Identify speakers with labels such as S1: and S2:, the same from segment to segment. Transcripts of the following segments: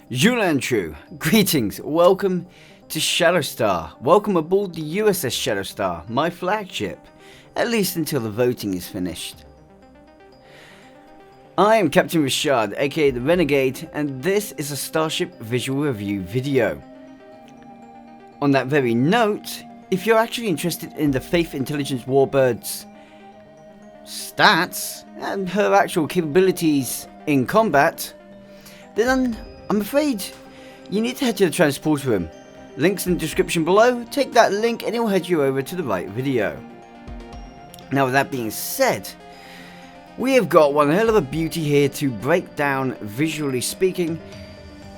S1: True. Greetings, welcome to Shadowstar. Welcome aboard the USS Shadowstar, my flagship, at least until the voting is finished. I am Captain Ri'shad, aka the Renegade, and this is a Starship visual review video. On that very note, if you're actually interested in the Faeht Intelligence Warbird's stats and her actual capabilities in combat, then I'm afraid you need to head to the transporter room. Links in the description below. Take that link and it will head you over to the right video. Now with that being said, we have got one hell of a beauty here to break down visually speaking,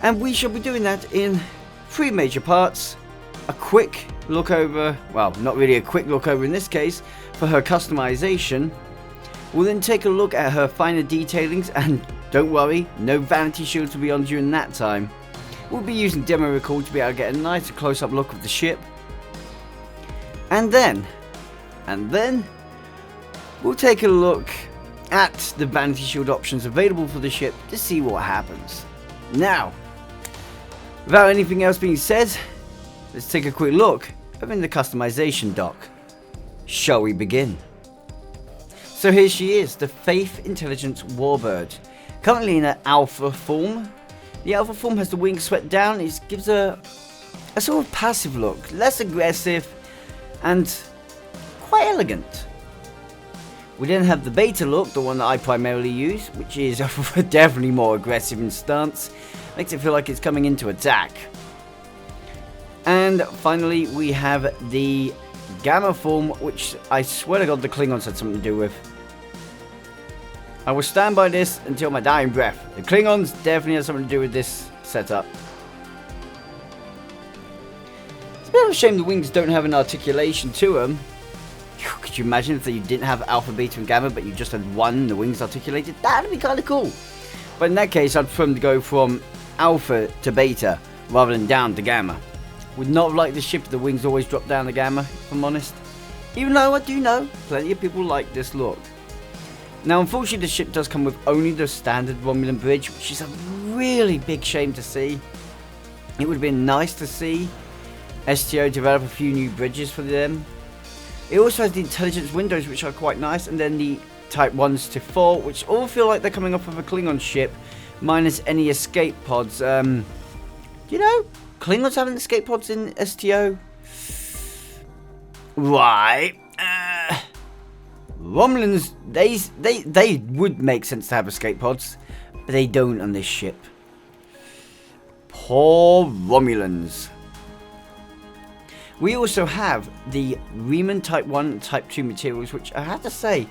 S1: and we shall be doing that in three major parts. A quick look over, well, not really a quick look over in this case, for her customization. We'll then take a look at her finer detailings, and don't worry, no vanity shields will be on during that time. We'll be using demo record to be able to get a nice close-up look of the ship. And then we'll take a look at the vanity shield options available for the ship to see what happens. Now, without anything else being said, let's take a quick look in the customization dock. Shall we begin? So here she is, the Faeht Intelligence Warbird. Currently in an alpha form. The alpha form has the wings swept down. It gives a sort of passive look, less aggressive and quite elegant. We then have the beta look, the one that I primarily use, which is definitely more aggressive in stance. Makes it feel like it's coming into attack. And finally we have the gamma form, which I swear to God the Klingons had something to do with. I will stand by this until my dying breath. The Klingons definitely have something to do with this setup. It's a bit of a shame the wings don't have an articulation to them. Could you imagine if you didn't have alpha, beta and gamma, but you just had one, the wings articulated? That'd be kind of cool. But in that case, I'd prefer them to go from alpha to beta rather than down to gamma. Would not like the ship if the wings always drop down to gamma, if I'm honest. Even though I do know plenty of people like this look. Now unfortunately the ship does come with only the standard Romulan bridge, which is a really big shame to see. It would have been nice to see STO develop a few new bridges for them. It also has the intelligence windows, which are quite nice, and then the type 1s to 4, which all feel like they're coming off of a Klingon ship, minus any escape pods. You know, Klingons having escape pods in STO? Right. Romulans, they would make sense to have escape pods, but they don't on this ship. Poor Romulans. We also have the Riemann Type 1 and Type 2 materials, which I have to say,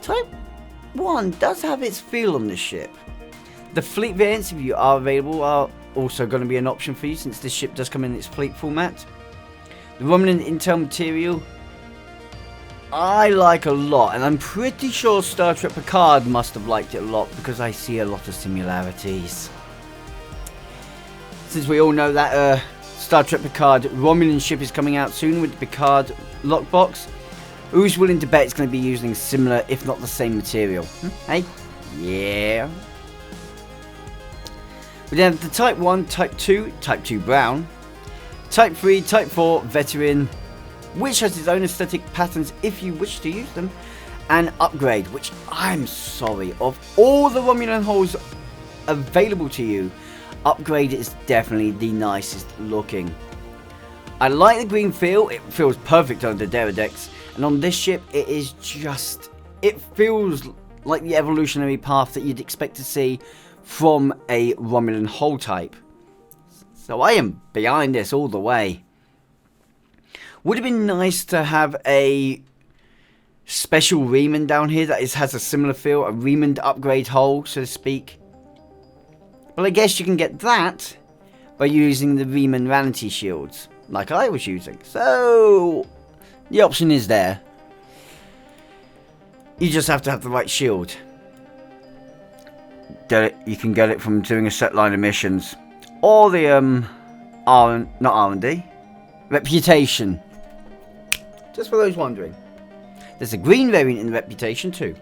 S1: Type 1 does have its feel on this ship. The fleet variants, if you are available, are also going to be an option for you, since this ship does come in its fleet format. The Romulan Intel material, I like a lot, and I'm pretty sure Star Trek Picard must have liked it a lot, because I see a lot of similarities. Since we all know that Star Trek Picard Romulan ship is coming out soon with the Picard lockbox, who's willing to bet it's going to be using similar, if not the same material? Hey? Yeah. We then have the Type 1, Type 2, Type 2 Brown, Type 3, Type 4 Veteran, which has its own aesthetic patterns if you wish to use them, and Upgrade, which I'm sorry, of all the Romulan hulls available to you, Upgrade is definitely the nicest looking. I like the green feel, it feels perfect on the Deredex, and on this ship it is just, it feels like the evolutionary path that you'd expect to see from a Romulan hull type. So I am behind this all the way. Would have been nice to have a special Riemann down here that has a similar feel, a Riemann upgrade hull, so to speak. Well, I guess you can get that by using the Riemann vanity shields, like I was using. So, the option is there. You just have to have the right shield. You can get it from doing a set line of missions. Or the, not R&D, Reputation. Just for those wondering. There's a green variant in Reputation too.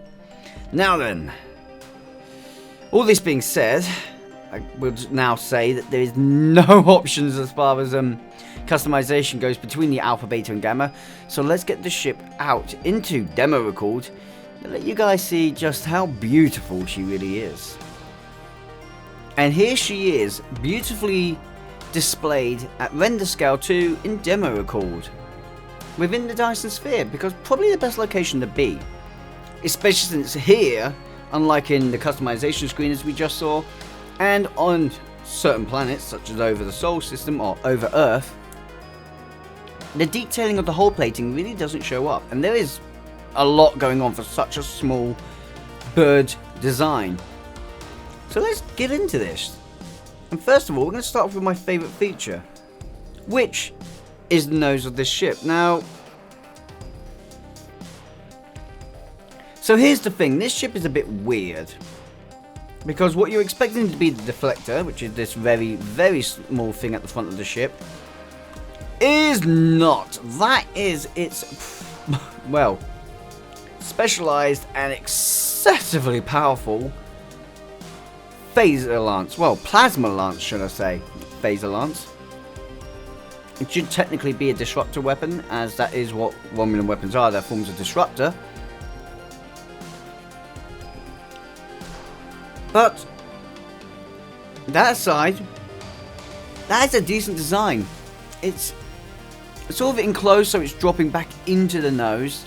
S1: Now then, all this being said, I would now say that there is no options as far as customization goes between the alpha, beta, and gamma. So let's get the ship out into demo record and let you guys see just how beautiful she really is. And here she is, beautifully displayed at render scale 2 in demo record, within the Dyson Sphere, because probably the best location to be, especially since here, unlike in the customization screen as we just saw, and on certain planets such as over the Sol system or over Earth, the detailing of the hull plating really doesn't show up, and there is a lot going on for such a small bird design. So let's get into this. And first of all, we're going to start off with my favourite feature, which is the nose of this ship. Now, so here's the thing, this ship is a bit weird, because what you're expecting to be the deflector, which is this very, very small thing at the front of the ship, is not. That is its, well, specialized and excessively powerful phaser lance. Well, plasma lance, should I say. Phaser lance. It should technically be a disruptor weapon, as that is what Romulan weapons are. They're forms of disruptor. But that aside, that is a decent design. It's sort of enclosed, so it's dropping back into the nose.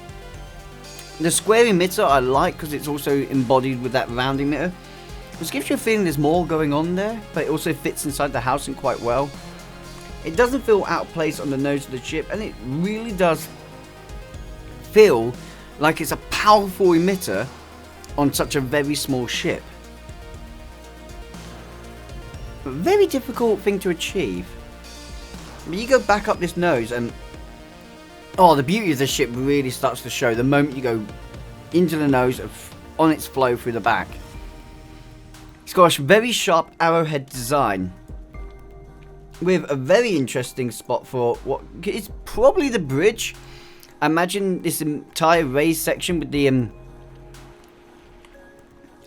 S1: The square emitter I like because it's also embodied with that round emitter, which gives you a feeling there's more going on there, but it also fits inside the housing quite well. It doesn't feel out of place on the nose of the ship, and it really does feel like it's a powerful emitter on such a very small ship. A very difficult thing to achieve. But you go back up this nose and oh, the beauty of the ship really starts to show the moment you go into the nose on its flow through the back. It's got a very sharp arrowhead design with a very interesting spot for what is probably the bridge. I imagine this entire raised section with the I'm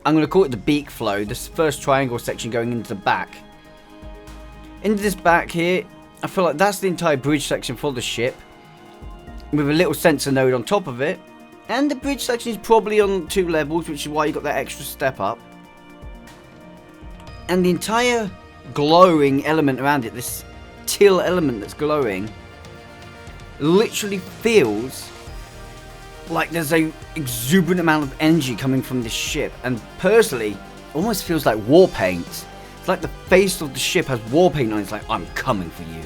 S1: going to call it the beak flow, this first triangle section going into the back. Into this back here, I feel like that's the entire bridge section for the ship, with a little sensor node on top of it. And the bridge section is probably on 2 levels, which is why you got that extra step up. And the entire glowing element around it, this teal element that's glowing, literally feels like there's a exuberant amount of energy coming from this ship. And personally, almost feels like war paint. It's like the face of the ship has war paint on it. It's like, I'm coming for you.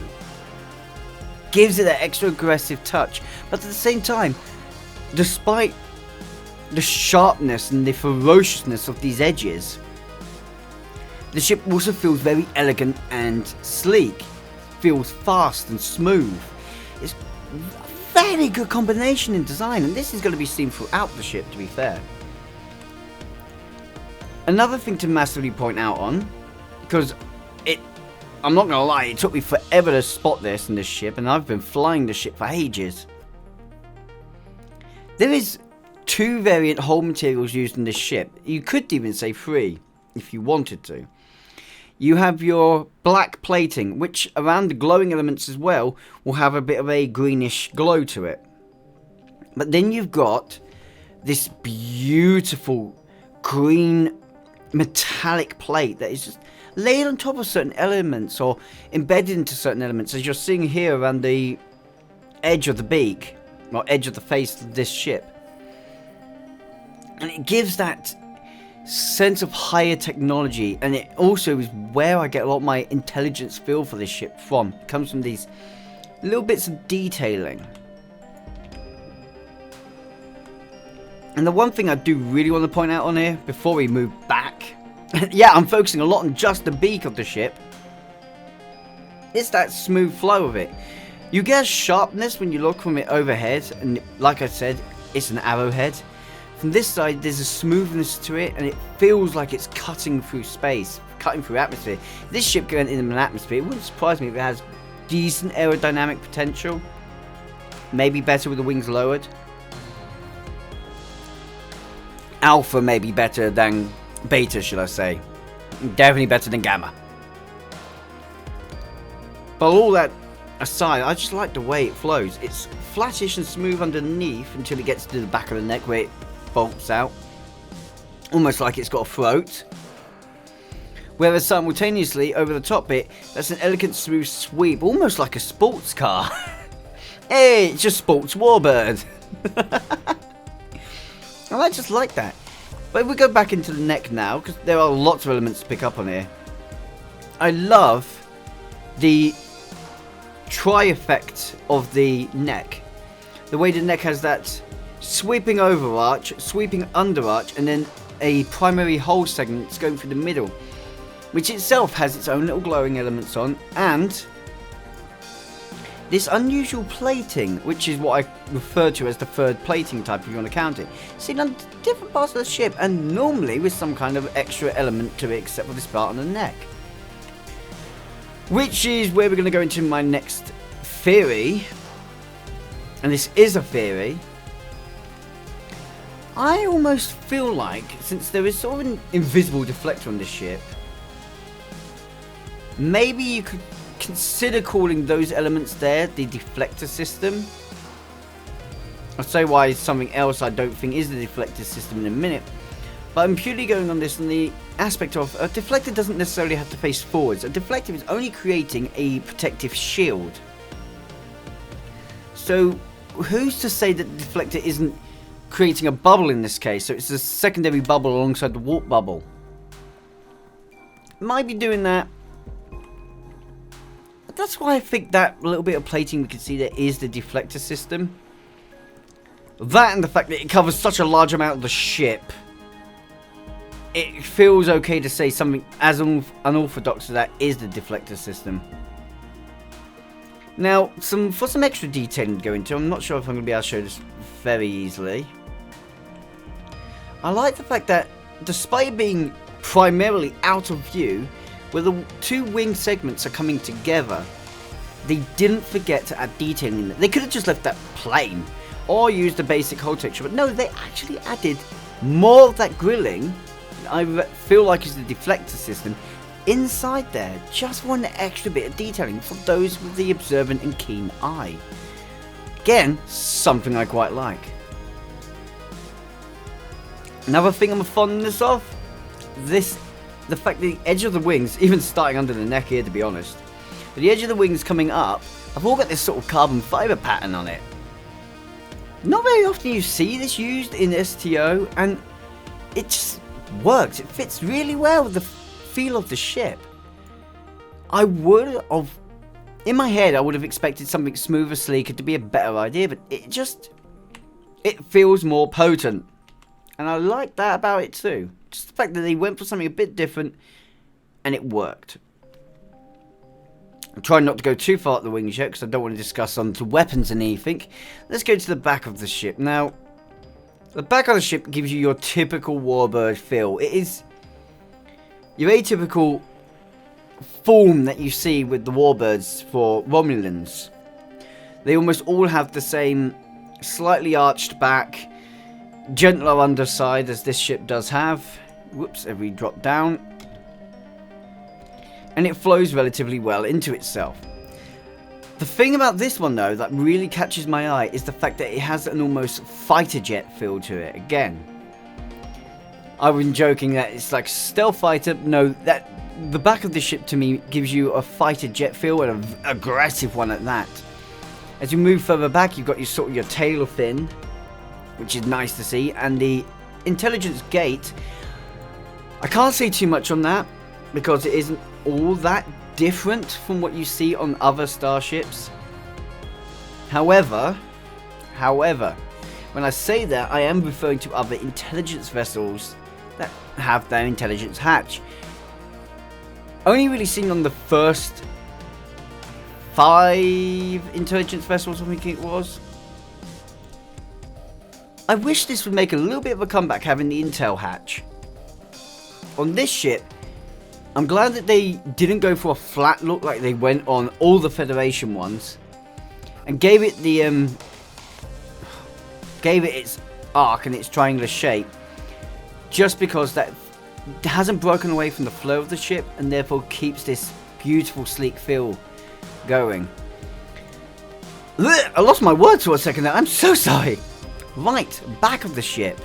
S1: Gives it that extra aggressive touch, but at the same time, despite the sharpness and the ferociousness of these edges, the ship also feels very elegant and sleek, feels fast and smooth. It's a very good combination in design, and this is going to be seen throughout the ship, to be fair. Another thing to massively point out on, because I'm not going to lie, it took me forever to spot this in this ship, and I've been flying the ship for ages. There is 2 variant hull materials used in this ship. You could even say 3, if you wanted to. You have your black plating, which around the glowing elements as well, will have a bit of a greenish glow to it. But then you've got this beautiful green metallic plate that is just laid on top of certain elements or embedded into certain elements, as you're seeing here around the edge of the beak or edge of the face of this ship. And it gives that sense of higher technology, and it also is where I get a lot of my intelligence feel for this ship from. It comes from these little bits of detailing. And the one thing I do really want to point out on here before we move back, yeah, I'm focusing a lot on just the beak of the ship, it's that smooth flow of it. You get a sharpness when you look from it overhead, and like I said, it's an arrowhead. From this side, there's a smoothness to it, and it feels like it's cutting through space, cutting through atmosphere. If this ship going in an atmosphere, it wouldn't surprise me if it has decent aerodynamic potential. Maybe better with the wings lowered. Alpha may be better than beta, should I say. Definitely better than Gamma. But all that aside, I just like the way it flows. It's flattish and smooth underneath until it gets to the back of the neck where it bolts out. Almost like it's got a throat. Whereas simultaneously, over the top bit, that's an elegant smooth sweep, almost like a sports car. Hey, it's just sports Warbird. And I just like that. But if we go back into the neck now, because there are lots of elements to pick up on here. I love the tri-effect of the neck. The way the neck has that sweeping overarch, sweeping underarch, and then a primary hole segment that's going through the middle, which itself has its own little glowing elements on, and this unusual plating, which is what I refer to as the third plating type if you want to count it, seen on different parts of the ship, and normally with some kind of extra element to it except for this part on the neck. Which is where we're going to go into my next theory, and this is a theory. I almost feel like, since there is sort of an invisible deflector on this ship, maybe you could consider calling those elements there the deflector system. I'll say why something else I don't think is the deflector system in a minute. But I'm purely going on this on the aspect of a deflector doesn't necessarily have to face forwards. A deflector is only creating a protective shield. So who's to say that the deflector isn't creating a bubble in this case? So it's a secondary bubble alongside the warp bubble. Might be doing that. But that's why I think that little bit of plating we can see there is the deflector system. That and the fact that it covers such a large amount of the ship, it feels okay to say something as unorthodox as that is the deflector system. Now, for some extra detailing to go into, I'm not sure if I'm going to be able to show this very easily. I like the fact that, despite being primarily out of view, where the two wing segments are coming together, they didn't forget to add detailing in it. They could have just left that plain, or used a basic hull texture, but no, they actually added more of that grilling, I feel like is the deflector system, inside there, just for an extra bit of detailing for those with the observant and keen eye. Again, something I quite like. Another thing I'm fondness of, the fact that the edge of the wings, even starting under the neck here to be honest, but the edge of the wings coming up, I've all got this sort of carbon fibre pattern on it. Not very often you see this used in STO, and it just works. It fits really well with the feel of the ship. I would have, in my head, I would have expected something smoother, sleeker to be a better idea, but it feels more potent. And I like that about it too. Just the fact that they went for something a bit different, and it worked. I'm trying not to go too far at the wings yet, because I don't want to discuss onto weapons and anything. Let's go to the back of the ship. Now, the back of the ship gives you your typical Warbird feel. It is your atypical form that you see with the Warbirds for Romulans. They almost all have the same slightly arched back, gentler underside as this ship does have. Whoops, every drop down. And it flows relatively well into itself. The thing about this one though that really catches my eye is the fact that it has an almost fighter jet feel to it. Again, I've been joking that it's like stealth fighter. No, that the back of the ship to me gives you a fighter jet feel, and an aggressive one at that. As you move further back, you've got your sort of your tail fin, which is nice to see, and the intelligence gate. I can't say too much on that because it isn't all that different from what you see on other starships. However, when I say that, I am referring to other intelligence vessels that have their intelligence hatch. Only really seen on the first 5 intelligence vessels, I think it was. I wish this would make a little bit of a comeback, having the intel hatch. On this ship, I'm glad that they didn't go for a flat look like they went on all the Federation ones, and gave it its arc and its triangular shape, just because that hasn't broken away from the flow of the ship, and therefore keeps this beautiful, sleek feel going. I lost my words for a second there. I'm so sorry. Right, back of the ship.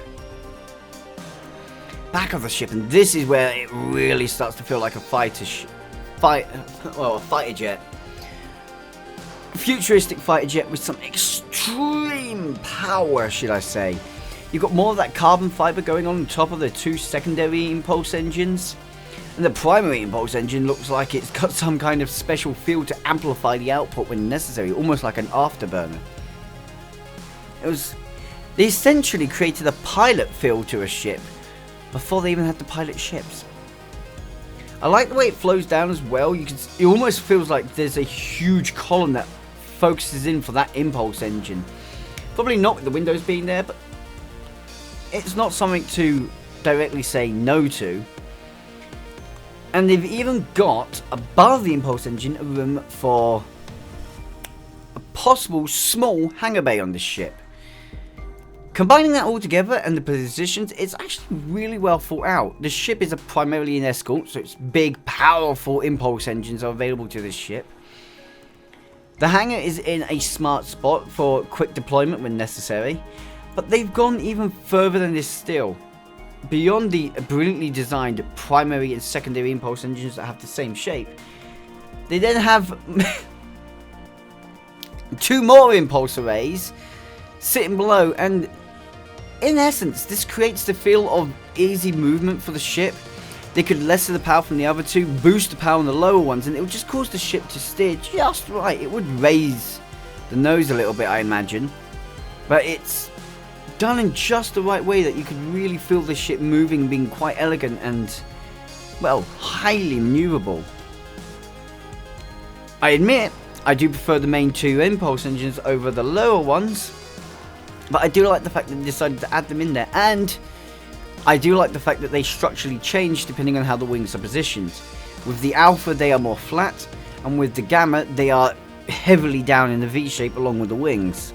S1: Back of the ship, and this is where it really starts to feel like a fighter jet. Futuristic fighter jet with some extreme power, should I say. You've got more of that carbon fiber going on top of the two secondary impulse engines. And the primary impulse engine looks like it's got some kind of special field to amplify the output when necessary, almost like an afterburner. They essentially created a pilot feel to a ship before they even had to pilot ships. I like the way it flows down as well. It almost feels like there's a huge column that focuses in for that impulse engine. Probably not with the windows being there, but it's not something to directly say no to. And they've even got, above the impulse engine, a room for a possible small hangar bay on this ship. Combining that all together and the positions, it's actually really well thought out. The ship is primarily an escort, so its big, powerful impulse engines are available to this ship. The hangar is in a smart spot for quick deployment when necessary, but they've gone even further than this still. Beyond the brilliantly designed primary and secondary impulse engines that have the same shape, they then have 2 more impulse arrays sitting below, and in essence this creates the feel of easy movement for the ship. They could lessen the power from the other 2, boost the power on the lower ones, and it would just cause the ship to steer just right. It would raise the nose a little bit, I imagine, but it's done in just the right way that you could really feel the ship moving, being quite elegant and, well, highly maneuverable. I admit, I do prefer the main 2 impulse engines over the lower ones, but I do like the fact that they decided to add them in there, and I do like the fact that they structurally change depending on how the wings are positioned. With the Alpha they are more flat, and with the Gamma they are heavily down in the V shape along with the wings.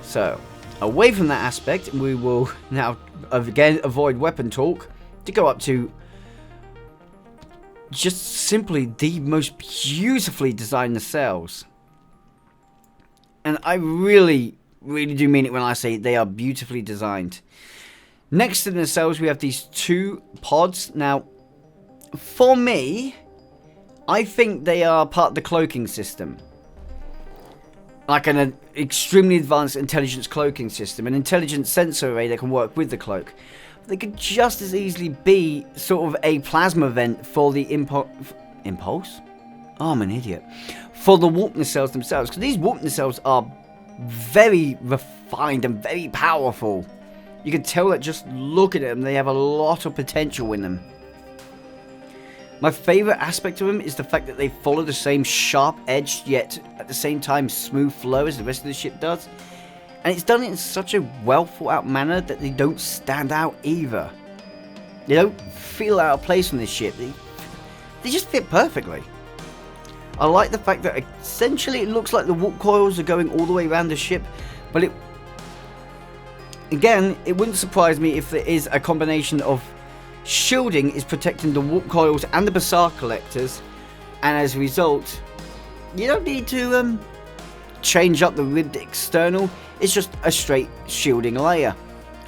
S1: So, away from that aspect, we will now again avoid weapon talk to go up to just simply the most beautifully designed nacelles. And I really do mean it when I say they are beautifully designed. Next to the nacelles we have these 2 pods. Now, for me, I think they are part of the cloaking system. Like an extremely advanced intelligence cloaking system, an intelligent sensor array that can work with the cloak. They could just as easily be sort of a plasma vent for the impulse? Oh, I'm an idiot. For the warp nacelles themselves, because these warp nacelles are very refined and very powerful. You can tell that just looking at them, they have a lot of potential in them. My favourite aspect of them is the fact that they follow the same sharp-edged yet at the same time smooth flow as the rest of the ship does. And it's done in such a well thought out manner that they don't stand out either. They don't feel out of place on this ship. They just fit perfectly. I like the fact that essentially it looks like the warp coils are going all the way around the ship, but it wouldn't surprise me if there is a combination of shielding is protecting the warp coils and the Bassar collectors, and as a result, you don't need to change up the ribbed external. It's just a straight shielding layer.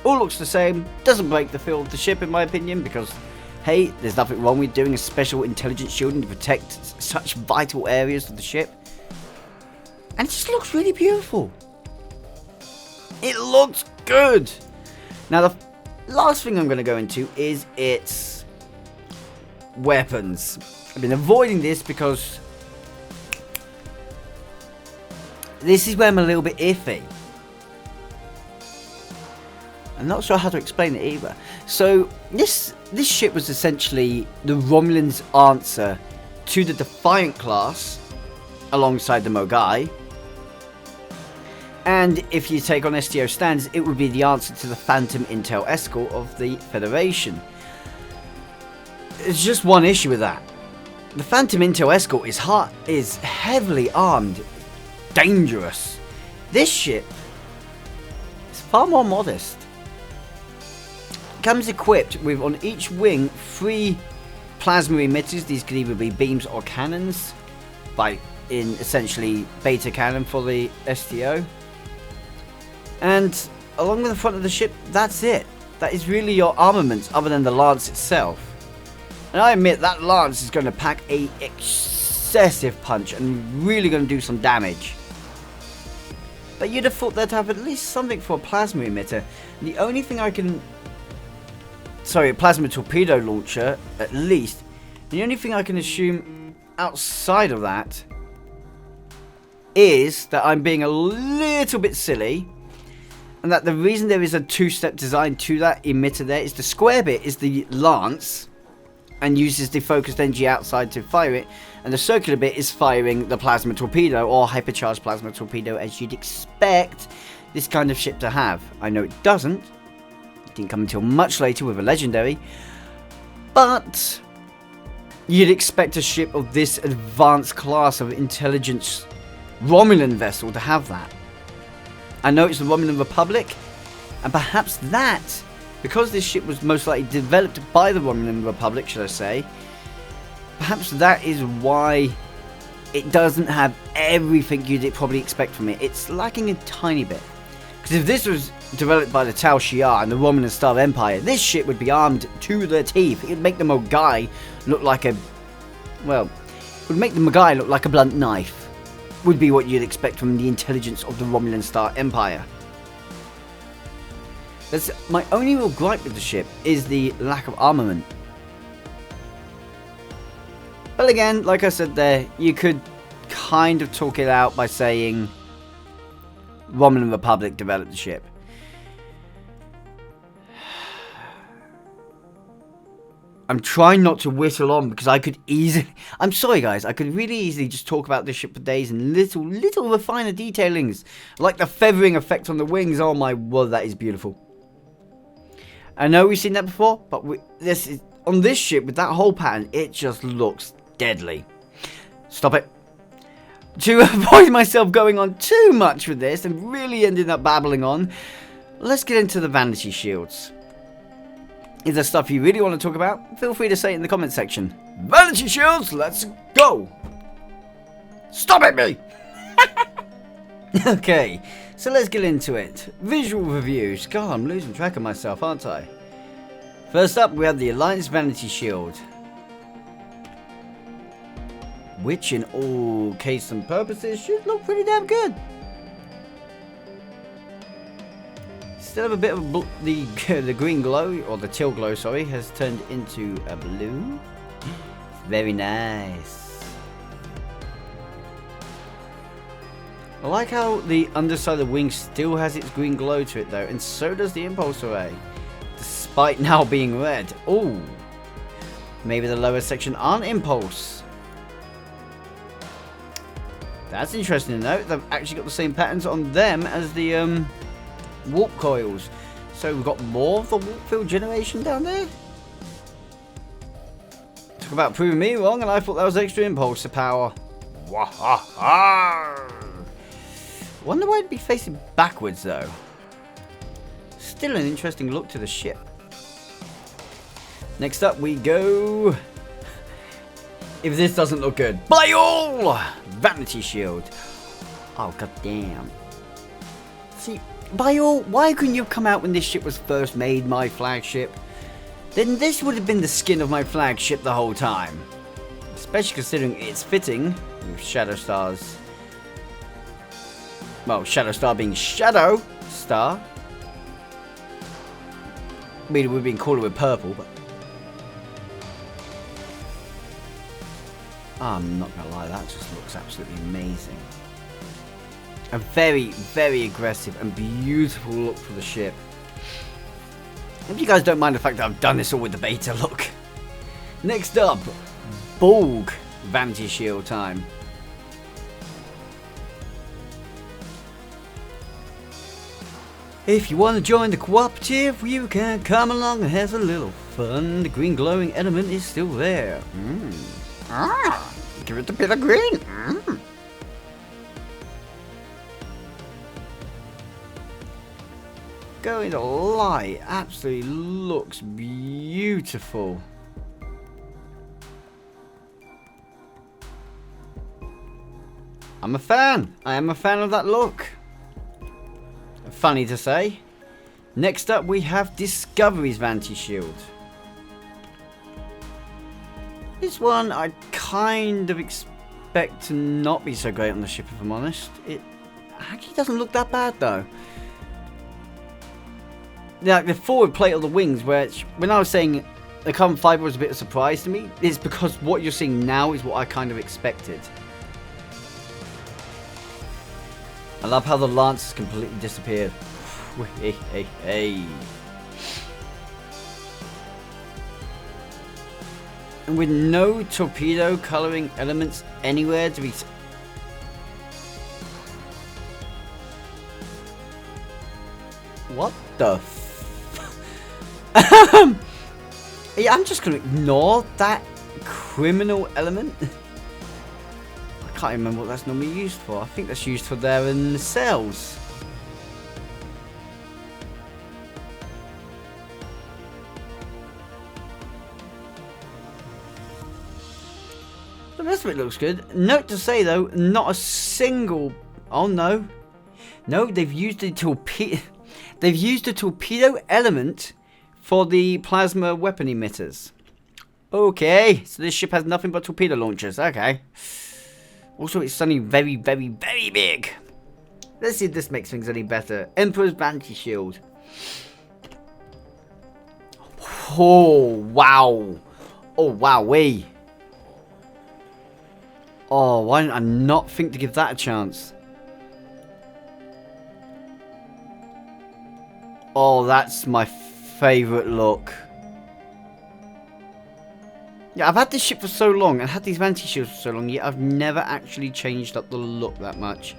S1: All looks the same, doesn't break the feel of the ship in my opinion, because hey, there's nothing wrong with doing a special intelligent shielding to protect such vital areas of the ship. And it just looks really beautiful. It looks good. Now the last thing I'm going to go into is its weapons. I've been avoiding this because this is where I'm a little bit iffy. I'm not sure how to explain it either. So this ship was essentially the Romulans' answer to the Defiant class alongside the Mogai. And if you take on STO stands, it would be the answer to the Phantom Intel Escort of the Federation. There's just one issue with that. The Phantom Intel Escort is heavily armed, dangerous. This ship is far more modest. comes equipped with, on each wing, 3 plasma emitters. These could either be beams or cannons, in essentially beta cannon for the STO. And along with the front of the ship, that's it. That is really your armaments, other than the lance itself. And I admit that lance is going to pack a excessive punch and really going to do some damage. But you'd have thought they'd have at least something for a plasma emitter. And the only thing I can... Sorry, a plasma torpedo launcher, at least. The only thing I can assume outside of that is that I'm being a little bit silly. And that the reason there is a 2-step design to that emitter there is the square bit is the lance and uses the focused energy outside to fire it, and the circular bit is firing the plasma torpedo or hypercharged plasma torpedo, as you'd expect this kind of ship to have. I know it doesn't. It didn't come until much later with a legendary, but you'd expect a ship of this advanced class of intelligence Romulan vessel to have that. I know it's the Romulan Republic, and perhaps that, because this ship was most likely developed by the Romulan Republic, should I say, perhaps that is why it doesn't have everything you'd probably expect from it. It's lacking a tiny bit. Because if this was developed by the Tal Shiar and the Romulan Star Empire, this ship would be armed to the teeth. It would make the Mogai look like a... well, it would make the Mogai look like a blunt knife. Would be what you'd expect from the intelligence of the Romulan Star Empire. That's my only real gripe with the ship, is the lack of armament. But again, like I said there, you could kind of talk it out by saying Romulan Republic developed the ship. I'm trying not to whittle on because I could easily... I'm sorry guys, I could really easily just talk about this ship for days and little refiner detailings. Like the feathering effect on the wings. Oh my word, that is beautiful. I know we've seen that before, but on this ship with that whole pattern, it just looks deadly. Stop it. To avoid myself going on too much with this and really ending up babbling on, let's get into the vanity shields. Is there stuff you really want to talk about? Feel free to say it in the comment section. Vanity shields, let's go! Stop it, me! Okay, so let's get into it. Visual reviews. God, I'm losing track of myself, aren't I? First up, we have the Alliance Vanity Shield, which in all case and purposes should look pretty damn good. Still have a bit of the green glow, or the teal glow, sorry, has turned into a blue. Very nice. I like how the underside of the wing still has its green glow to it though, and so does the impulse array, despite now being red. Ooh, maybe the lower section aren't impulse. That's interesting to note. They've actually got the same patterns on them as the warp coils. So we've got more of the warp field generation down there. Talk about proving me wrong, and I thought that was extra impulse power. Wahaha! Wonder why it'd be facing backwards though. Still an interesting look to the ship. Next up we go. If this doesn't look good, by all! Vanity shield. Oh goddamn. See, by all, why couldn't you have come out when this ship was first made, my flagship? Then this would have been the skin of my flagship the whole time. Especially considering it's fitting with Shadow Stars. Well, Shadow Star being Shadow Star. I mean, it would have been cooler with purple, but... I'm not going to lie, that just looks absolutely amazing. A very, very aggressive and beautiful look for the ship. If you guys don't mind the fact that I've done this all with the beta look. Next up, Borg Vanity Shield time. If you want to join the cooperative, you can come along and have a little fun. The green glowing element is still there. Give it a bit of green. going to lie, absolutely looks beautiful. I'm a fan. I am a fan of that look. Funny to say. Next up we have Discovery's Vanity Shield. This one I kind of expect to not be so great on the ship, if I'm honest. It actually doesn't look that bad though. Like the forward plate of the wings, which when I was saying the carbon fiber was a bit of a surprise to me, it's because what you're seeing now is what I kind of expected. I love how the lance has completely disappeared. Hey, hey, hey. And with no torpedo coloring elements anywhere to be... What the yeah, I'm just going to ignore that criminal element. I can't remember what that's normally used for. I think that's used for their nacelles. The rest of it looks good. Note to say though, not a single... Oh no. No, they've used a torpedo... They've used a torpedo element for the plasma weapon emitters. Okay, so this ship has nothing but torpedo launchers. Okay. Also, it's suddenly very, very, very big. Let's see if this makes things any better. Emperor's Vanity Shield. Oh, wow. Oh, wowee. Oh, why didn't I not think to give that a chance? Oh, that's my favourite look. Yeah, I've had this ship for so long and had these vanity shields for so long, yet I've never actually changed up the look that much.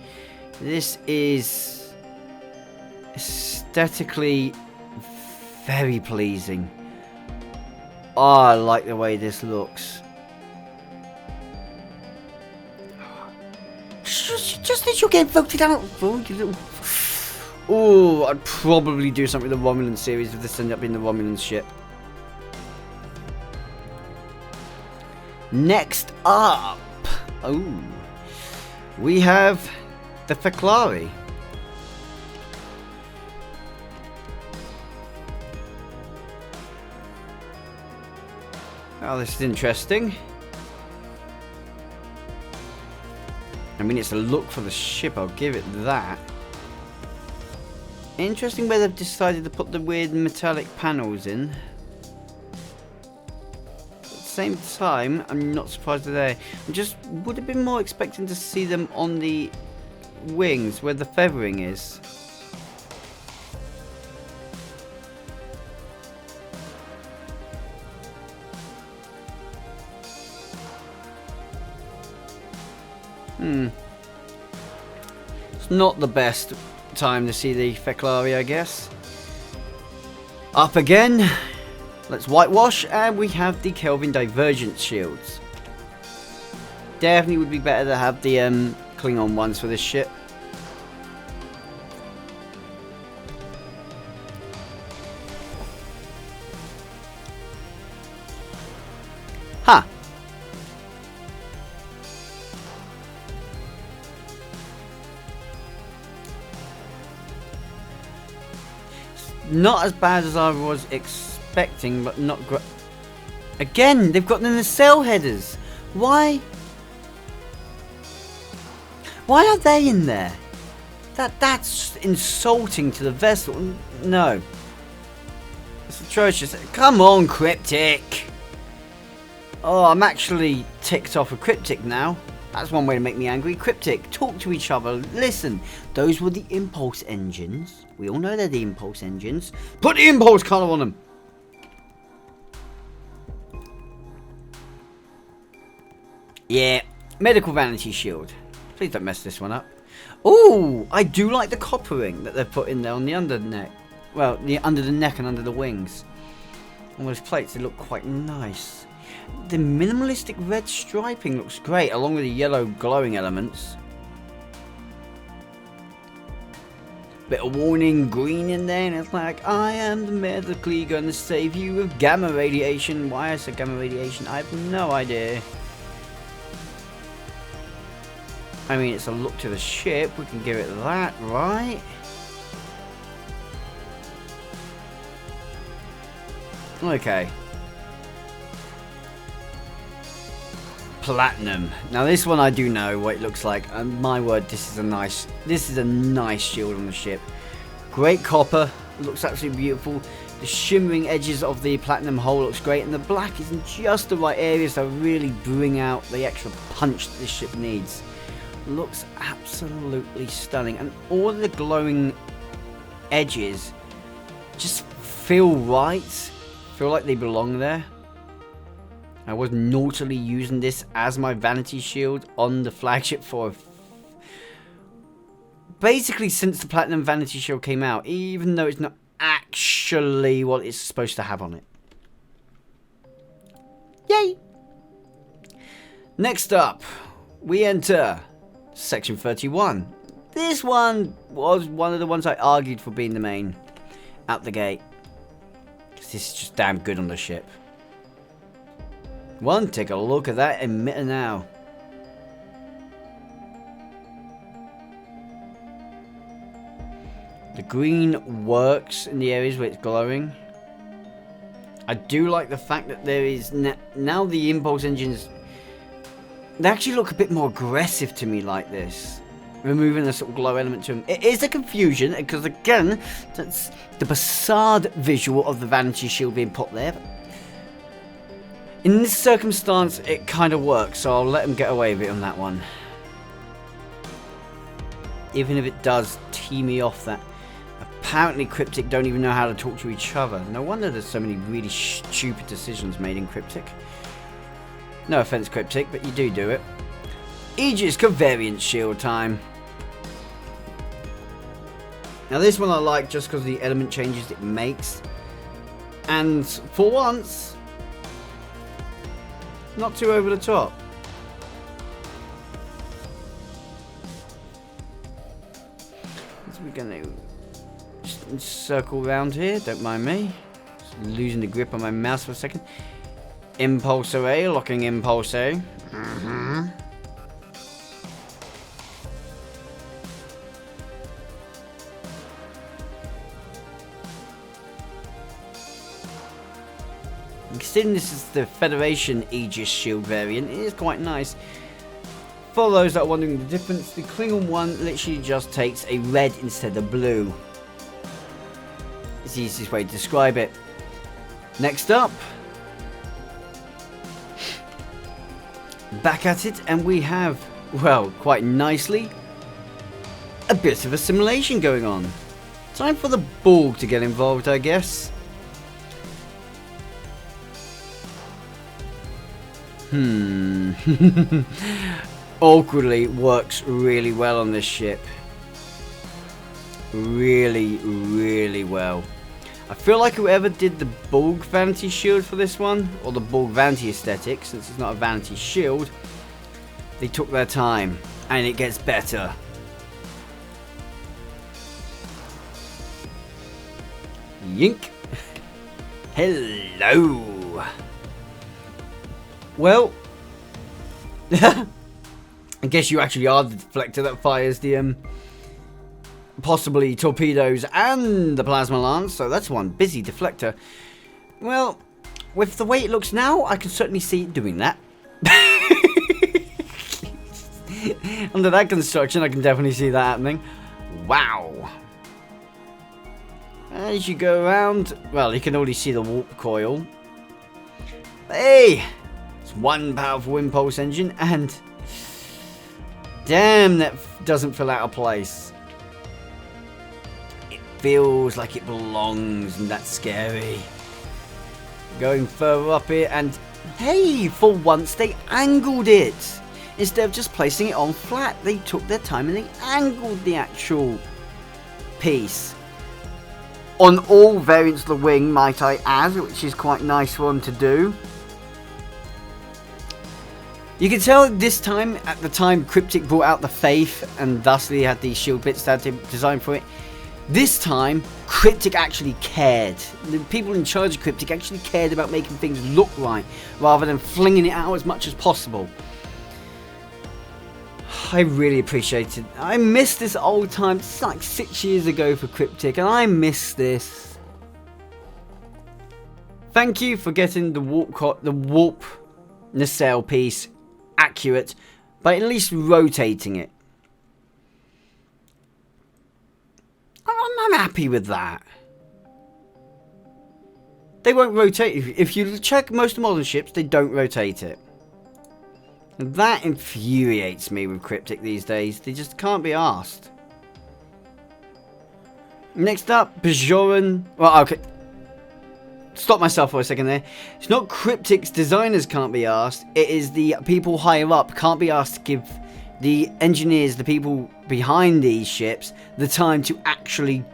S1: This is aesthetically very pleasing. Oh, I like the way this looks. Just as you're getting voted out, you little... Oh, I'd probably do something with the Romulan series if this ended up being the Romulan ship. Next up, oh, we have the Faeht. Oh, this is interesting. I mean, it's a look for the ship, I'll give it that. Interesting where they've decided to put the weird metallic panels in. At the same time, I'm not surprised they're there. I just would have been more expecting to see them on the wings where the feathering is. It's not the best time to see the Faeht, I guess. Up again. Let's whitewash, and we have the Kelvin Divergent shields. Definitely would be better to have the Klingon ones for this ship. Huh. Not as bad as I was expecting, but not great. Again, they've got the nacelle headers. Why? Why are they in there? That's insulting to the vessel. No. It's atrocious. Come on, Cryptic. Oh, I'm actually ticked off with Cryptic now. That's one way to make me angry. Cryptic, talk to each other. Listen, those were the impulse engines. We all know they're the impulse engines. Put the impulse color on them. Yeah, medical vanity shield. Please don't mess this one up. Oh, I do like the coppering that they've put in there on the under neck. Well, under the neck and under the wings. On those plates, they look quite nice. The minimalistic red striping looks great, along with the yellow glowing elements. bit of warning green in there, and it's like, I am medically going to save you with gamma radiation. Why I said gamma radiation, I have no idea. I mean, it's a look to the ship, we can give it that, right? Okay. Platinum. Now this one I do know what it looks like, and my word, this is a nice shield on the ship. Great copper, looks absolutely beautiful. The shimmering edges of the platinum hull looks great, and the black is in just the right areas to really bring out the extra punch that this ship needs. Looks absolutely stunning, and all of the glowing edges just feel right, feel like they belong there. I was naughtily using this as my vanity shield on the flagship for basically since the platinum vanity shield came out, even though it's not actually what it's supposed to have on it. Yay! Next up, we enter Section 31. This one was one of the ones I argued for being the main out the gate, because this is just damn good on the ship. Take a look at that emitter now. The green works in the areas where it's glowing. I do like the fact that there is now the impulse engines, they actually look a bit more aggressive to me like this, removing the sort of glow element to them. It is a confusion because again, that's the facade visual of the vanity shield being put there. In this circumstance, it kind of works, so I'll let them get away with it on that one. Even if it does tee me off that apparently Cryptic don't even know how to talk to each other. No wonder there's so many really stupid decisions made in Cryptic. No offense, Cryptic, but you do it. Aegis Covariant Shield time. Now this one I like just because of the element changes it makes. And for once, not too over the top. So we're going to just circle around here, don't mind me. Just losing the grip on my mouse for a second. Impulse array, locking impulse A. Considering this is the Federation Aegis Shield variant, it is quite nice. For those that are wondering the difference, the Klingon one literally just takes a red instead of blue. It's the easiest way to describe it. Next up, back at it, and we have, well, quite nicely, a bit of a simulation going on. Time for the Borg to get involved, I guess. Awkwardly works really well on this ship. Really well. I feel like whoever did the Borg Vanity Shield for this one, or the Borg Vanity aesthetic, since it's not a Vanity Shield, they took their time, and it gets better. Yink. Hello. Well, I guess you actually are the deflector that fires the possibly torpedoes and the plasma lance, so that's one busy deflector. Well, with the way it looks now, I can certainly see it doing that. Under that construction, I can definitely see that happening. Wow. As you go around, well, you can already see the warp coil. Hey! It's one powerful impulse engine, and damn, that doesn't feel out of place. It feels like it belongs, and that's scary. Going further up here, and hey, for once they angled it. Instead of just placing it on flat, they took their time and they angled the actual piece. On all variants of the wing, might I add, which is quite nice for them to do. You can tell this time, at the time Cryptic brought out the Faeht, and thusly had these shield bits that they designed for it, This time, Cryptic actually cared. The people in charge of Cryptic actually cared about making things look right, rather than flinging it out as much as possible. I really appreciate it. I miss this old time. It's like 6 years ago for Cryptic, and I miss this. Thank you for getting the warp nacelle piece accurate by at least rotating it. I'm happy with that. They won't rotate. If you check most modern ships, they don't rotate it. And that infuriates me with Cryptic these days. They just can't be asked. Next up, Bajoran. Well, okay. Stop myself for a second there. It's not Cryptic's designers can't be asked. It is the people higher up can't be asked to give the engineers, the people behind these ships, the time to actually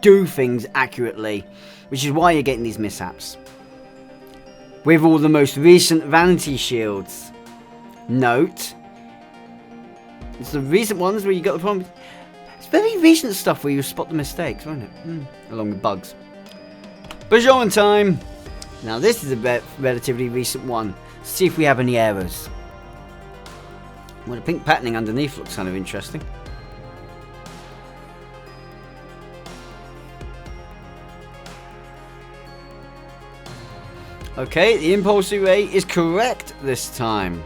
S1: do things accurately, which is why you're getting these mishaps. With all the most recent vanity shields. Note, it's the recent ones where you got the problem. It's very recent stuff where you spot the mistakes, won't it? Along with bugs. Bajoran time. Now this is a relatively recent one. Let's see if we have any errors. Well, the pink patterning underneath looks kind of interesting. Okay, the impulse array is correct this time.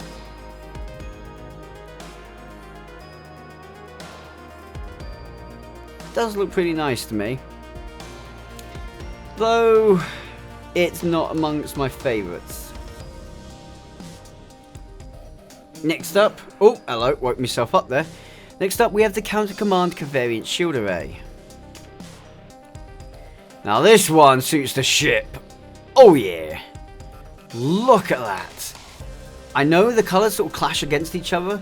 S1: Does look pretty nice to me. Though, it's not amongst my favourites. Next up, oh, hello, woke myself up there. Next up, we have the Counter Command Covariant Shield Array. Now this one suits the ship. Oh yeah. Look at that. I know the colours sort of clash against each other,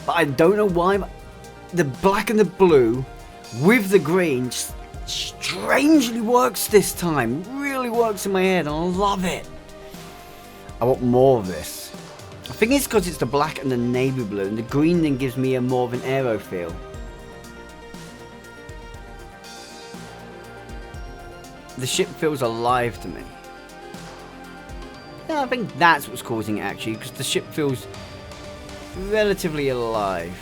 S1: but I don't know why. The black and the blue with the green just strangely works this time. Really works in my head, and I love it. I want more of this. I think it's because it's the black and the navy blue, and the green then gives me a more of an aero feel. The ship feels alive to me. Yeah, I think that's what's causing it actually, because the ship feels relatively alive.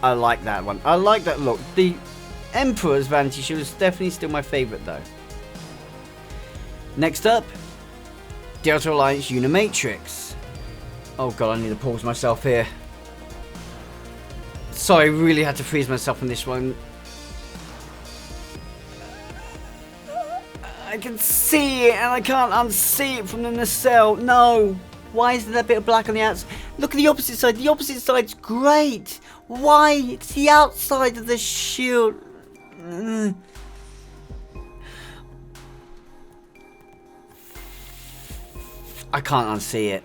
S1: I like that one. I like that look. The Emperor's Vanity Shield is definitely still my favourite though. Next up, Delta Alliance Unimatrix. Oh god, I need to pause myself here. Sorry, I really had to freeze myself on this one. I can see it and I can't unsee it from the nacelle. No! Why is there that bit of black on the outside? Look at the opposite side. The opposite side's great. Why? It's the outside of the shield. I can't unsee it.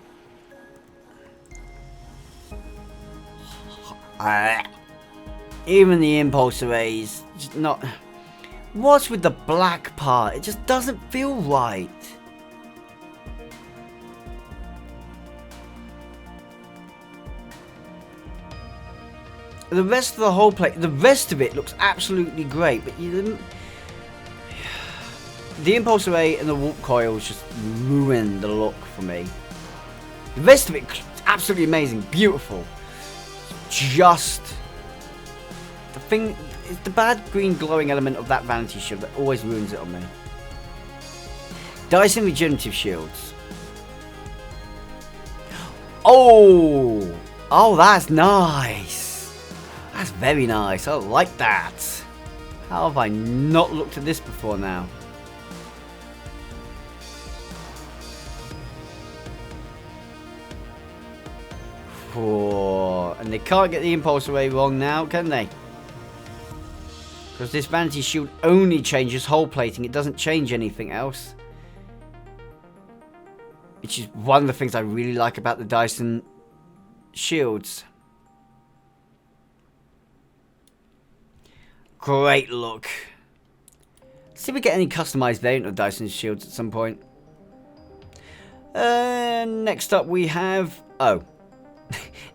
S1: Even the impulse arrays, just not. What's with the black part? It just doesn't feel right. The rest of the whole plate, the rest of it looks absolutely great, but you didn't. The impulse array and the warp coils just ruined the look for me. The rest of it, absolutely amazing, beautiful. Just the thing is the bad green glowing element of that vanity shield that always ruins it on me. Dyson regenerative shields. Oh, that's nice. That's very nice. I like that. How have I not looked at this before now? Oh, and they can't get the impulse array wrong now, can they? Because this vanity shield only changes hull plating. It doesn't change anything else. Which is one of the things I really like about the Dyson shields. Great look. Let's see if we get any customized variant of Dyson shields at some point. Next up we have... Oh.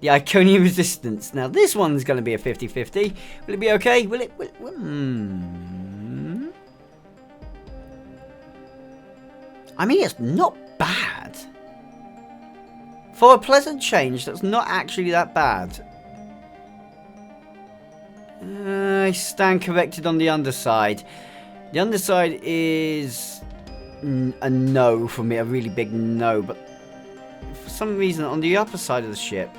S1: The Iconian Resistance. Now this one's going to be a 50-50. Will it be okay? Will it... I mean, it's not bad. For a pleasant change, that's not actually that bad. I stand corrected on the underside. The underside is a no for me, a really big no. But for some reason, on the upper side of the ship,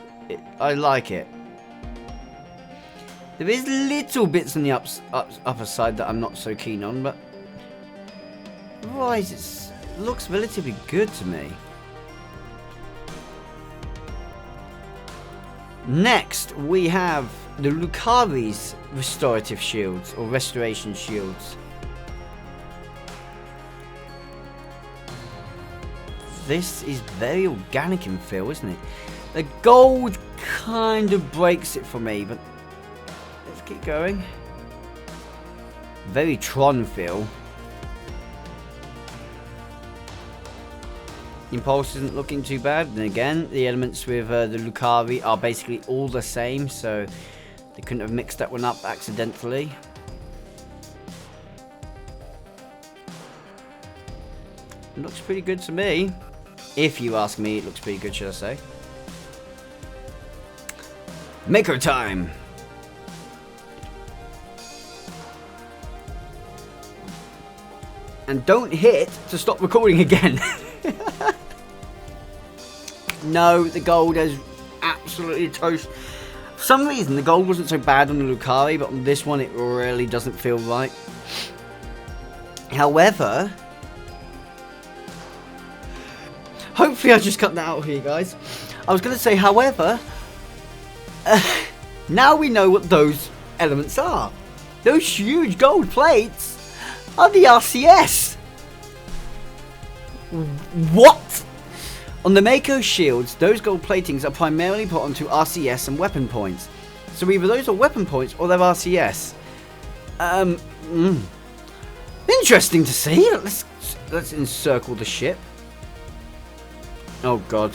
S1: I like it. There is little bits on the upper side that I'm not so keen on, but otherwise it looks relatively good to me. Next, we have the Lucavi's restorative shields, or restoration shields. This is very organic in feel, isn't it? The gold kind of breaks it for me, but let's keep going. Very Tron feel. Impulse isn't looking too bad, and again, the elements with the Lucavi are basically all the same, so they couldn't have mixed that one up accidentally. It looks pretty good to me. If you ask me, it looks pretty good, should I say. Maker time! And don't hit to stop recording again. No, the gold is absolutely toast. For some reason, the gold wasn't so bad on the Lucavi, but on this one, it really doesn't feel right. However, hopefully I just cut that out here, guys. I was going to say, however, now we know what those elements are. Those huge gold plates are the RCS. What? On the Mako shields, those gold platings are primarily put onto RCS and weapon points. So either those are weapon points or they're RCS. Interesting to see. Let's encircle the ship. Oh god.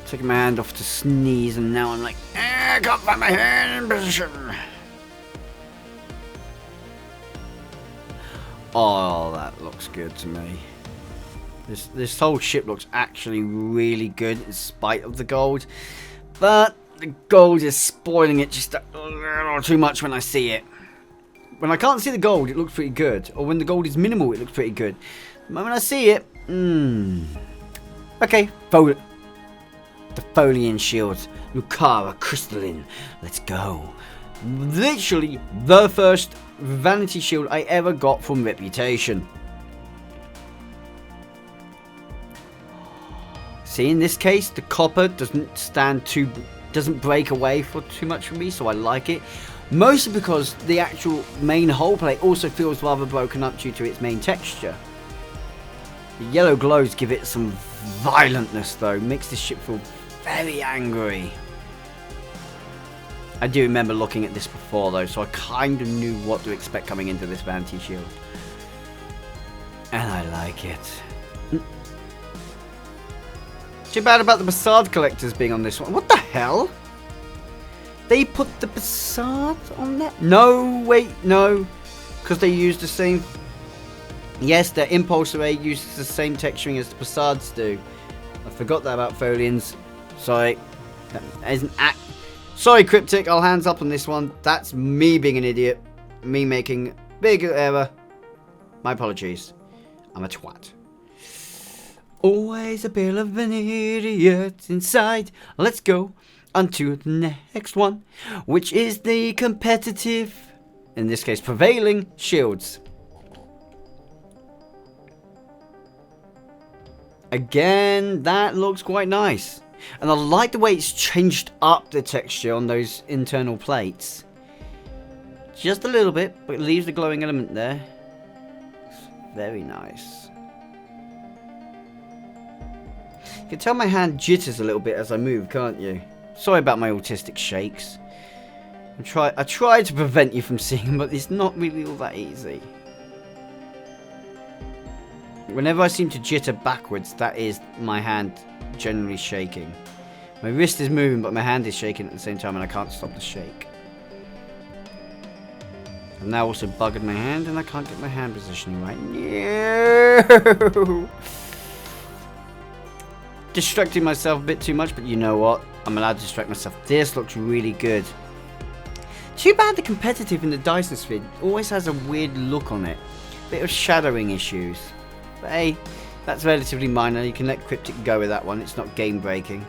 S1: Taking my hand off to sneeze, and now I'm like, I can't find my hand in position. Oh, that looks good to me. This whole ship looks actually really good in spite of the gold, but the gold is spoiling it just a little too much when I see it. When I can't see the gold, it looks pretty good, or when the gold is minimal, it looks pretty good. The moment I see it, okay, the Folian shields, Lucara crystalline, let's go. Literally the first vanity shield I ever got from Reputation. See, in this case, the copper doesn't break away for too much for me, so I like it. Mostly because the actual main hull plate also feels rather broken up due to its main texture. The yellow glows give it some violentness, though, makes this ship feel very angry. I do remember looking at this before, though, so I kind of knew what to expect coming into this vanity shield. And I like it. Too bad about the Passard collectors being on this one. What the hell? They put the Passard on that? No, wait, no. Because they used the same... Yes, their Impulse Array uses the same texturing as the Passards do. I forgot that about Folians. Sorry. That isn't Sorry, Cryptic, I'll hands up on this one. That's me being an idiot. Me making big error. My apologies. I'm a twat. Always a bit of an idiot inside. Let's go on to the next one, which is the competitive, in this case prevailing, shields. Again, that looks quite nice. And I like the way it's changed up the texture on those internal plates. Just a little bit, but it leaves the glowing element there. It's very nice. You can tell my hand jitters a little bit as I move, can't you? Sorry about my autistic shakes. I try to prevent you from seeing them, but it's not really all that easy. Whenever I seem to jitter backwards, that is my hand generally shaking. My wrist is moving, but my hand is shaking at the same time, and I can't stop the shake. I've now also buggered my hand, and I can't get my hand positioning right. No! Distracting myself a bit too much, but you know what? I'm allowed to distract myself. This looks really good. Too bad the competitive in the Dyson Sphere always has a weird look on it. Bit of shadowing issues. But hey, that's relatively minor. You can let Cryptic go with that one. It's not game breaking.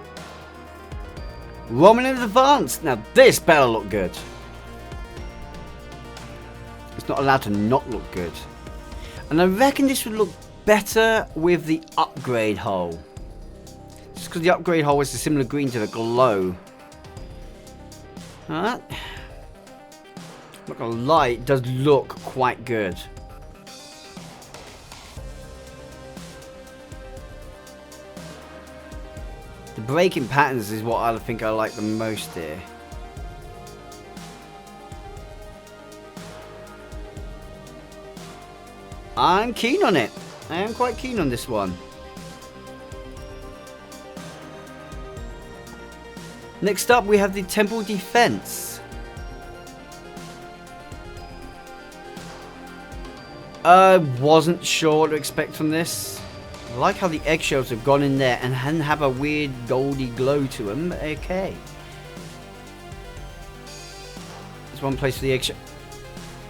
S1: Romulans Advanced. Now this better look good. It's not allowed to not look good. And I reckon this would look better with the upgrade hull. Just because the upgrade hull is a similar green to the glow. Alright. Not gonna lie, it does look quite good. The breaking patterns is what I think I like the most here. I'm keen on it. I am quite keen on this one. Next up we have the Temple Defense. I wasn't sure what to expect from this. I like how the eggshells have gone in there and have a weird goldy glow to them. Okay. There's one place for the eggshell.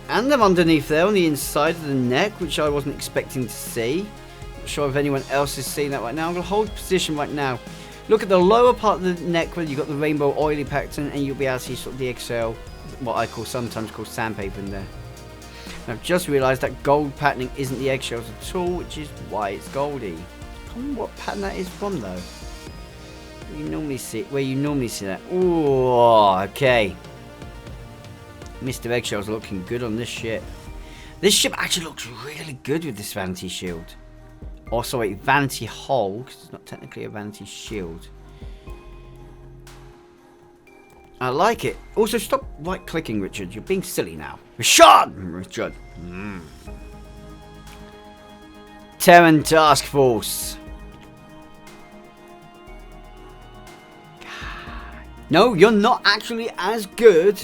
S1: And them underneath there on the inside of the neck, which I wasn't expecting to see. Not sure if anyone else is seeing that right now. I'm going to hold position right now. Look at the lower part of the neck where you've got the rainbow oily pattern, and you'll be able to see sort of the eggshell, what I sometimes call sandpaper in there. And I've just realised that gold patterning isn't the eggshells at all, which is why it's goldy. I can't remember what pattern that is from though. Where you normally see that. Ooh, okay. Mr. Eggshells are looking good on this ship. This ship actually looks really good with this vanity shield. Or sorry, vanity hull, because it's not technically a vanity shield. I like it. Also, stop right-clicking, Ri'shad. You're being silly now. Ri'shad! Ri'shad. Terran Task Force. No, you're not actually as good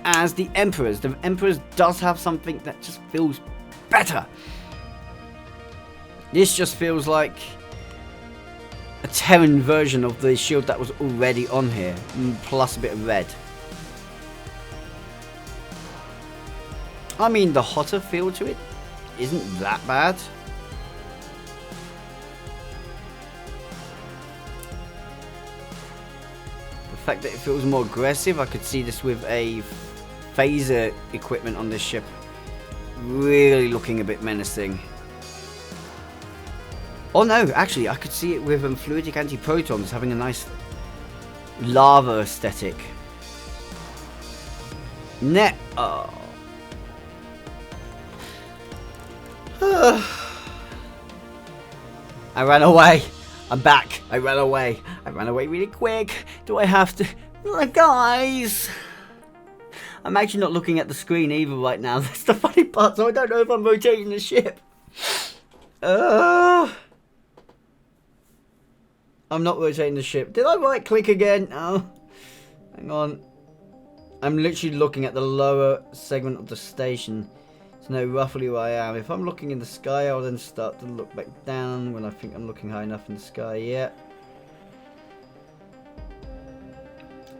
S1: as the Emperors. The Emperors does have something that just feels better. This just feels like a Terran version of the shield that was already on here, plus a bit of red. I mean, the hotter feel to it isn't that bad. The fact that it feels more aggressive, I could see this with a phaser equipment on this ship really looking a bit menacing. Oh no, actually I could see it with fluidic anti-protons having a nice lava aesthetic. Oh. I ran away. I'm back. I ran away. I ran away really quick. Do I have to? Guys! I'm actually not looking at the screen either right now. That's the funny part, so I don't know if I'm rotating the ship. I'm not rotating the ship. Did I right click again? Oh, hang on. I'm literally looking at the lower segment of the station to know roughly where I am. If I'm looking in the sky, I'll then start to look back down when I think I'm looking high enough in the sky. Yeah.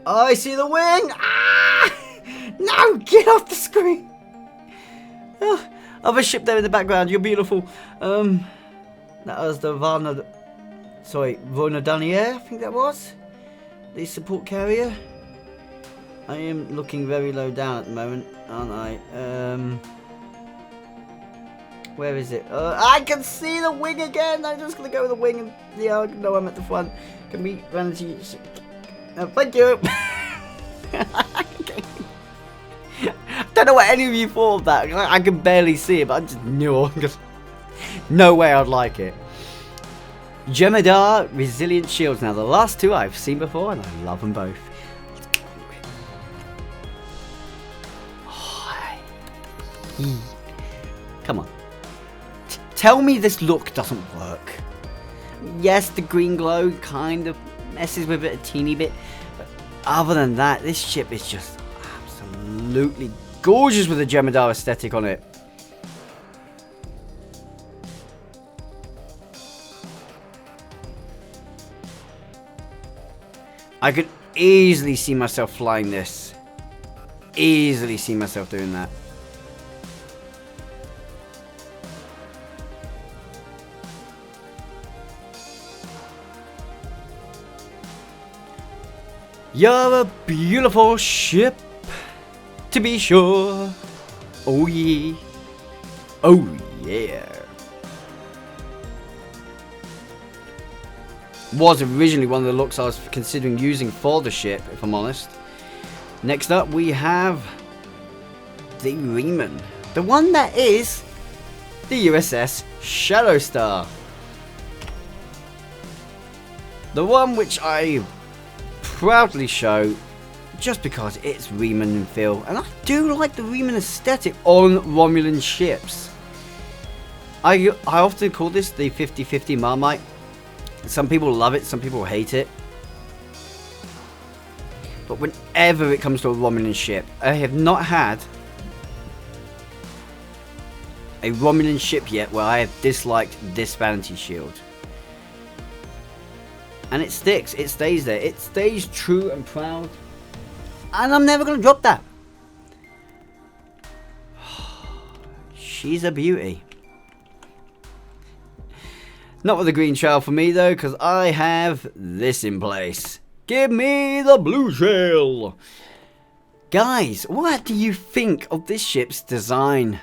S1: Oh, I see the wing! Ah! No! Get off the screen! Oh, other ship there in the background. You're beautiful. That was the Vonadanier, I think that was. The support carrier. I am looking very low down at the moment, aren't I? Where is it? I can see the wing again! I'm just going to go with the wing and yeah, no, I'm at the front. Can we vanity... thank you! Okay. Don't know what any of you thought of that. I can barely see it, but I just knew because no way I'd like it. Jem'Hadar Resilient Shields. Now the last two I've seen before and I love them both. Come on. Tell me this look doesn't work. Yes, the green glow kind of messes with it a teeny bit. But other than that, this ship is just absolutely gorgeous with the Jem'Hadar aesthetic on it. I could easily see myself flying this. Easily see myself doing that. You're a beautiful ship, to be sure. Oh yeah. Oh yeah. Was originally one of the looks I was considering using for the ship, if I'm honest. Next up we have the Reman. The one that is the USS Shadowstar. The one which I proudly show just because it's Reman in feel, and I do like the Reman aesthetic on Romulan ships. I often call this the 50-50 Marmite. Some people love it, some people hate it. But whenever it comes to a Romulan ship, I have not had a Romulan ship yet where I have disliked this vanity shield. And it sticks, it stays there, it stays true and proud. And I'm never going to drop that. She's a beauty. Not with the green shell for me though, because I have this in place. Give me the blue shell. Guys, what do you think of this ship's design?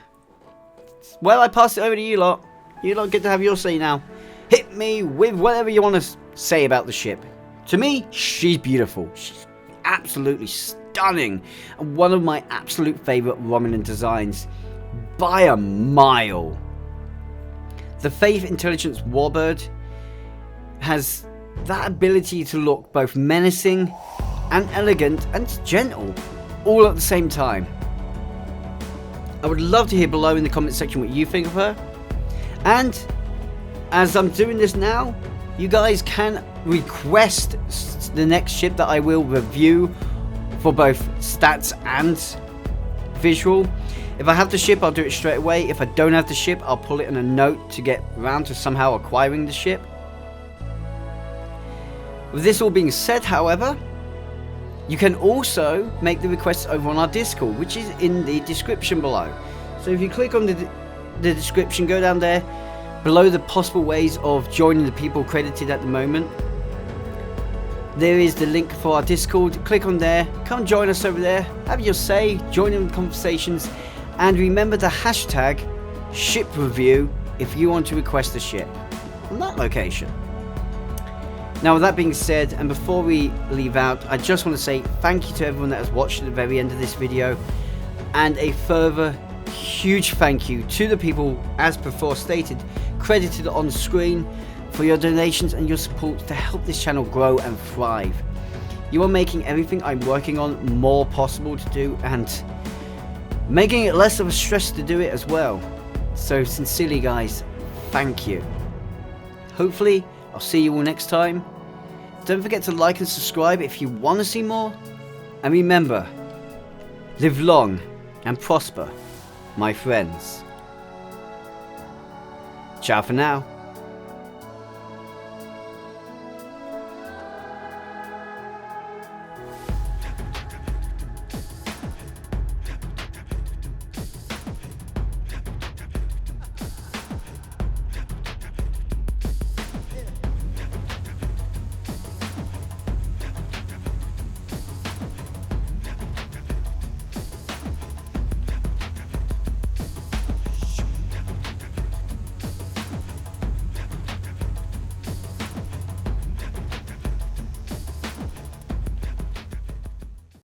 S1: Well, I pass it over to you lot. You lot get to have your say now. Hit me with whatever you want to say about the ship. To me, she's beautiful. She's absolutely stunning. And one of my absolute favourite Romulan designs. By a mile. The Faeht Intelligence Warbird has that ability to look both menacing and elegant and gentle all at the same time. I would love to hear below in the comment section what you think of her. And as I'm doing this now, you guys can request the next ship that I will review for both stats and visual. If I have the ship, I'll do it straight away. If I don't have the ship, I'll pull it in a note to get around to somehow acquiring the ship. With this all being said, however, you can also make the requests over on our Discord, which is in the description below. So if you click on the description, go down there, below the possible ways of joining the people credited at the moment. There is the link for our Discord. Click on there, come join us over there, have your say, join in the conversations, and remember the hashtag ship review if you want to request a ship on that location. Now with that being said, and before we leave out, I just want to say thank you to everyone that has watched at the very end of this video, and a further huge thank you to the people, as before stated, credited on screen, for your donations and your support to help this channel grow and thrive. You are making everything I'm working on more possible to do, and making it less of a stress to do it as well. So sincerely guys, thank you. Hopefully I'll see you all next time. Don't forget to like and subscribe if you want to see more. And remember, live long and prosper, my friends. Ciao for now.